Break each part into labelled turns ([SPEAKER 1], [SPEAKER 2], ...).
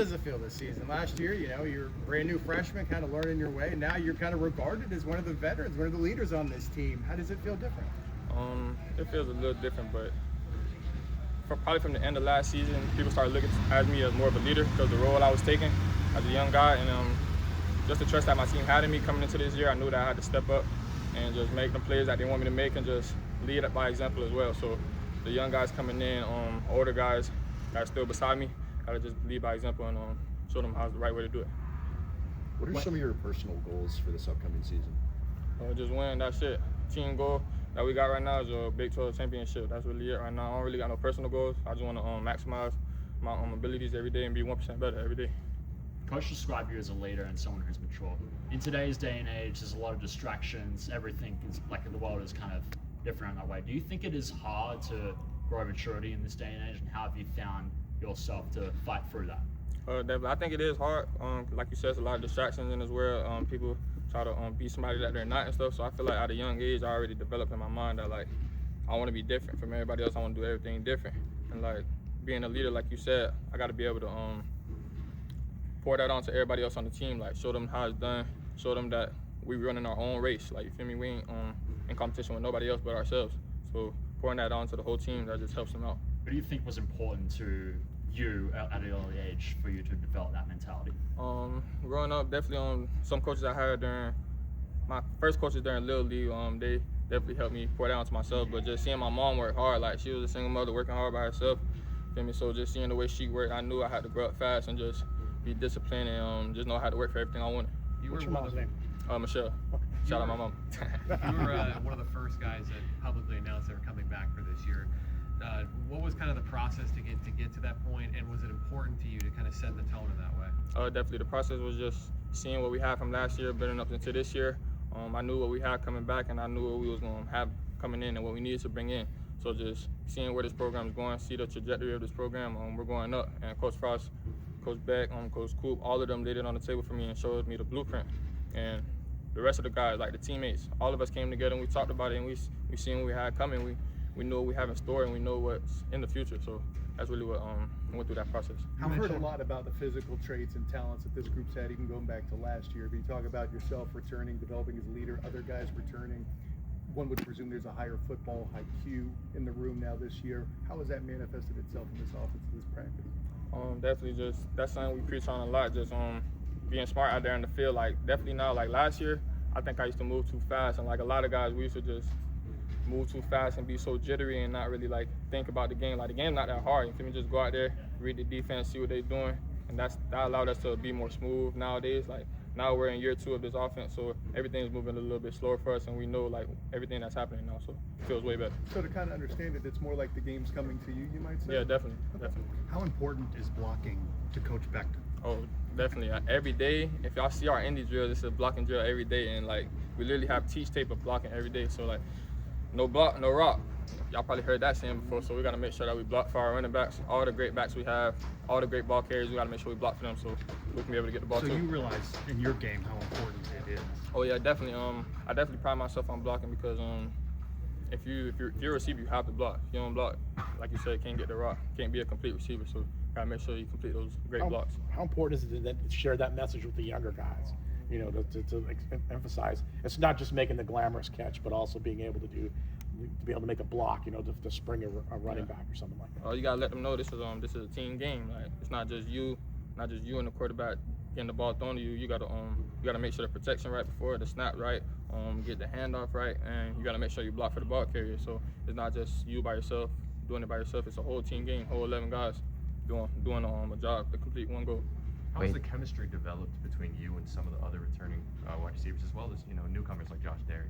[SPEAKER 1] Does it feel this season? Last year, you're a brand new freshman, kind of learning your way. Now you're kind of regarded as one of the veterans, one of the leaders on this team. How does it feel different?
[SPEAKER 2] It feels a little different, but probably from the end of last season, people started looking at me as more of a leader because of the role I was taking as a young guy, and just the trust that my team had in me coming into this year, I knew that I had to step up and just make the plays that they want me to make and just lead by example as well. So the young guys coming in, older guys that are still beside me, gotta just lead by example and show them how's the right way to do it.
[SPEAKER 3] What are some of your personal goals for this upcoming season?
[SPEAKER 2] Just win, that's it. Team goal that we got right now is a Big 12 championship. That's really it right now. I don't really got no personal goals. I just want to maximize my abilities every day and be 1% better every day.
[SPEAKER 4] Coach described you as a leader and someone who's mature. In today's day and age, there's a lot of distractions. Everything is like the world is kind of different in that way. Do you think it is hard to grow maturity in this day and age, and how have you found yourself to fight through that?
[SPEAKER 2] Definitely. I think it is hard. Like you said, there's a lot of distractions in this world. People try to be somebody that they're not and stuff. So I feel like at a young age, I already developed in my mind that like I want to be different from everybody else. I want to do everything different. And like being a leader, like you said, I got to be able to pour that on to everybody else on the team. Like show them how it's done. Show them that we running our own race. Like you feel me? We ain't in competition with nobody else but ourselves. So pouring that on to the whole team, that just helps them out.
[SPEAKER 4] What do you think was important to you at an early age for you to develop that mentality?
[SPEAKER 2] Growing up, definitely some coaches I had during my first coaches during Little League, they definitely helped me pour that onto myself. But just seeing my mom work hard, like she was a single mother working hard by herself, feel me? So just seeing the way she worked, I knew I had to grow up fast and just be disciplined and just know how to work for everything I wanted.
[SPEAKER 1] What's your mom's name?
[SPEAKER 2] Michelle. Okay. Shout out my mom.
[SPEAKER 5] You were one of the first guys that publicly announced they were coming back for this year. What was kind of the process to get to that point, and was it important to you to kind of set the tone in that way?
[SPEAKER 2] Definitely. The process was just seeing what we had from last year, building up into this year. I knew what we had coming back, and I knew what we was going to have coming in and what we needed to bring in. So just seeing where this program is going, see the trajectory of this program, we're going up. And Coach Frost, Coach Beck, Coach Coop, all of them laid it on the table for me and showed me the blueprint. And the rest of the guys, like the teammates, all of us came together and we talked about it, and we seen what we had coming. We know what we have in store, and we know what's in the future. So that's really what went through that process.
[SPEAKER 6] I've heard a lot about the physical traits and talents that this group's had, even going back to last year. But you talk about yourself returning, developing as a leader, other guys returning. One would presume there's a higher football IQ in the room now this year. How has that manifested itself in this offense, in this practice?
[SPEAKER 2] Definitely just, that's something we preach on a lot, just being smart out there in the field. Like definitely now, like last year, I think I used to move too fast, and like a lot of guys, we used to just move too fast and be so jittery and not really like think about the game. Like the game's not that hard. You feel me? Just go out there, read the defense, see what they're doing, and that allowed us to be more smooth nowadays. Like now we're in year 2 of this offense, so everything's moving a little bit slower for us, and we know like everything that's happening now, so it feels way better.
[SPEAKER 6] So to kind of understand it, it's more like the game's coming to you, you might say?
[SPEAKER 2] Yeah, definitely, definitely.
[SPEAKER 7] How important is blocking to Coach Beckton?
[SPEAKER 2] Oh, definitely. Every day, if y'all see our indie drills, it's a blocking drill every day, and like we literally have teach tape of blocking every day. So like, no block, no rock. Y'all probably heard that saying before, so we got to make sure that we block for our running backs. All the great backs we have, all the great ball carriers, we got to make sure we block for them so we can be able to get the ball
[SPEAKER 7] So
[SPEAKER 2] too.
[SPEAKER 7] you realize in your game how important it is.
[SPEAKER 2] Oh yeah, definitely. I definitely pride myself on blocking because if you're a receiver, you have to block. If you don't block, like you said, can't get the rock, can't be a complete receiver. So gotta make sure you complete those great blocks.
[SPEAKER 8] How important is it to share that message with the younger guys? You know, to emphasize it's not just making the glamorous catch, but also being able to be able to make a block. You know, to spring a running back or something like that.
[SPEAKER 2] Oh, you gotta let them know this is a team game. Like it's not just you and the quarterback getting the ball thrown to you. You gotta make sure the protection right before the snap right, get the handoff right, and you gotta make sure you block for the ball carrier. So it's not just you by yourself doing it by yourself. It's a whole team game, whole 11 guys doing a job to complete one goal.
[SPEAKER 3] How has the chemistry developed between you and some of the other returning wide receivers, as well as newcomers like Josh Derry?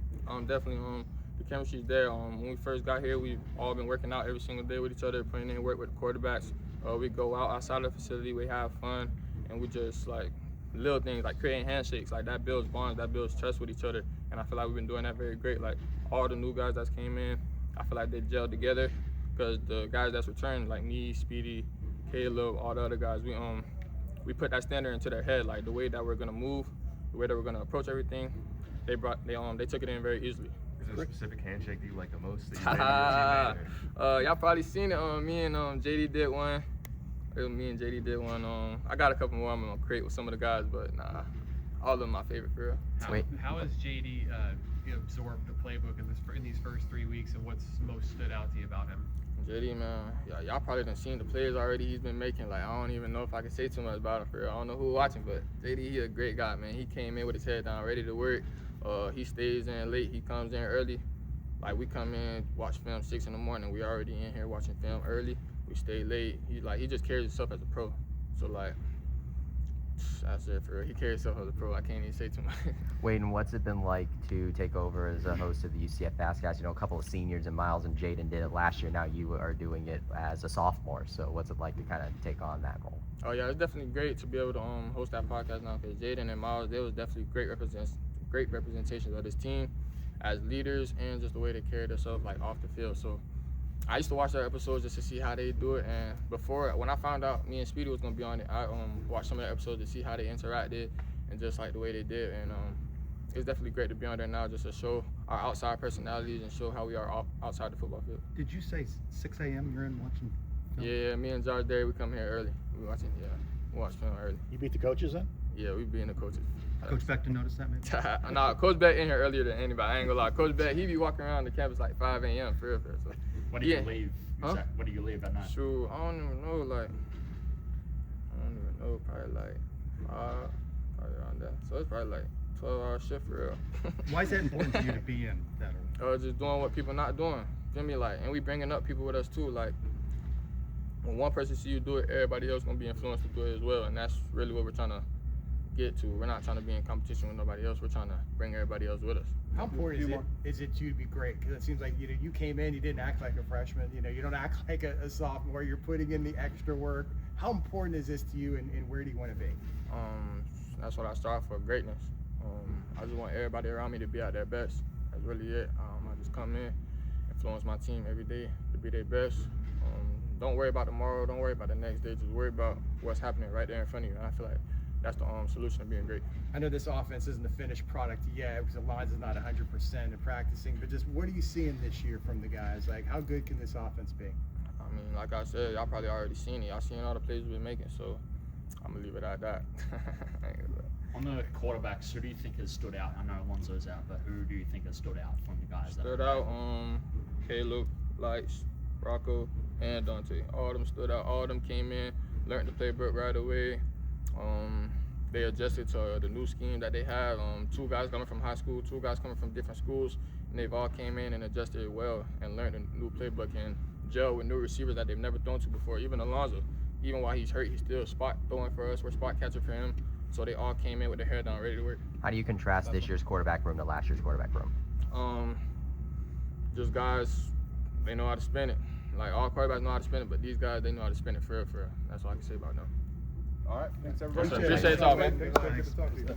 [SPEAKER 2] Definitely. The chemistry's there. When we first got here, we've all been working out every single day with each other, putting in work with the quarterbacks. We go outside of the facility, we have fun, and we just like little things like creating handshakes. Like that builds bonds, that builds trust with each other, and I feel like we've been doing that very great. Like all the new guys that came in, I feel like they gelled together because the guys that's returned, like me, Speedy, Caleb, all the other guys, we put that standard into their head, like the way that we're gonna move, the way that we're gonna approach everything. They took it in very easily.
[SPEAKER 3] Is there a specific handshake that you like the most? That you like with your teammate,
[SPEAKER 2] y'all probably seen it. Me and JD did one. it was me and JD did one. I got a couple more I'm gonna create with some of the guys, but nah, all of them my favorite for real.
[SPEAKER 5] How has JD absorbed the playbook in these first 3 weeks, and what's most stood out to you about him?
[SPEAKER 2] JD, man, y'all probably done seen the plays already he's been making. Like, I don't even know if I can say too much about him for real. I don't know who's watching, but JD, he a great guy, man. He came in with his head down, ready to work. He stays in late, he comes in early. Like, we come in, watch film 6 in the morning. We already in here watching film early. We stay late. He just carries himself as a pro. So, like, that's it for real. He carries himself as a pro. I can't even say too much.
[SPEAKER 9] Waden, what's it been like to take over as a host of the UCF Fastcast? You know, a couple of seniors and Miles and Jaden did it last year. Now you are doing it as a sophomore. So what's it like to kind of take on that role?
[SPEAKER 2] Oh yeah, it's definitely great to be able to host that podcast now, because Jaden and Miles, they was definitely great representations of this team as leaders and just the way they carry themselves like off the field. So I used to watch their episodes just to see how they do it, and when I found out me and Speedy was gonna be on it, I watched some of the episodes to see how they interacted and just like the way they did, and it's definitely great to be on there now just to show our outside personalities and show how we are outside the football field.
[SPEAKER 7] Did you say 6 a.m. you're in watching film?
[SPEAKER 2] Yeah, me and George Derry, we come here early. We watch film early.
[SPEAKER 8] You beat the coaches then?
[SPEAKER 2] Yeah, we being the coaches.
[SPEAKER 7] Coach Beck didn't notice that, maybe?
[SPEAKER 2] Nah, Coach Beck in here earlier than anybody. I ain't gonna lie. Coach Beck, he be walking around the campus like 5 a.m. for real. So.
[SPEAKER 4] When do you leave?
[SPEAKER 2] Huh?
[SPEAKER 4] When do you leave at night?
[SPEAKER 2] Shoot, I don't even know. Probably like probably around that. So it's probably like 12-hour shift for real.
[SPEAKER 7] Why is that important for you to be in that early?
[SPEAKER 2] Just doing what people not doing. Feel me? Like, and we bringing up people with us too. Like, when one person see you do it, everybody else gonna be influenced to do it as well. And that's really what we're trying to get to. We're not trying to be in competition with nobody else. We're trying to bring everybody else with us.
[SPEAKER 1] How important is it to you to be great? Because it seems like you came in, you didn't act like a freshman. You don't act like a sophomore. You're putting in the extra work. How important is this to you, and where do you want to be?
[SPEAKER 2] That's what I strive for, greatness. I just want everybody around me to be at their best. That's really it. I just come in, influence my team every day to be their best. Don't worry about tomorrow. Don't worry about the next day. Just worry about what's happening right there in front of you. And I feel like that's the solution to being great.
[SPEAKER 1] I know this offense isn't the finished product yet because the lines is not 100% in practicing, but just what are you seeing this year from the guys? Like, how good can this offense be?
[SPEAKER 2] I mean, like I said, y'all probably already seen it. Y'all seen all the plays we've been making, so I'm going to leave it at that.
[SPEAKER 4] On the quarterbacks, who do you think has stood out? I know Alonzo's out, but who do you think has stood out from the guys?
[SPEAKER 2] Stood out, Caleb, Lights, Rocco, and Dante. All of them stood out. All of them came in, learned the playbook right away. They adjusted to the new scheme that they had. 2 guys coming from high school, 2 guys coming from different schools, and they've all came in and adjusted well and learned a new playbook and gel with new receivers that they've never thrown to before. Even Alonzo, even while he's hurt, he's still spot throwing for us. We're spot catcher for him. So they all came in with their hair down, ready to work.
[SPEAKER 9] How do you contrast this year's quarterback room to last year's quarterback room?
[SPEAKER 2] Just guys, they know how to spin it. Like, all quarterbacks know how to spin it, but these guys, they know how to spin it for real, for real. That's all I can say about them.
[SPEAKER 6] All right, thanks everybody.
[SPEAKER 2] Appreciate it all, man.
[SPEAKER 6] Thanks. Good to talk to you.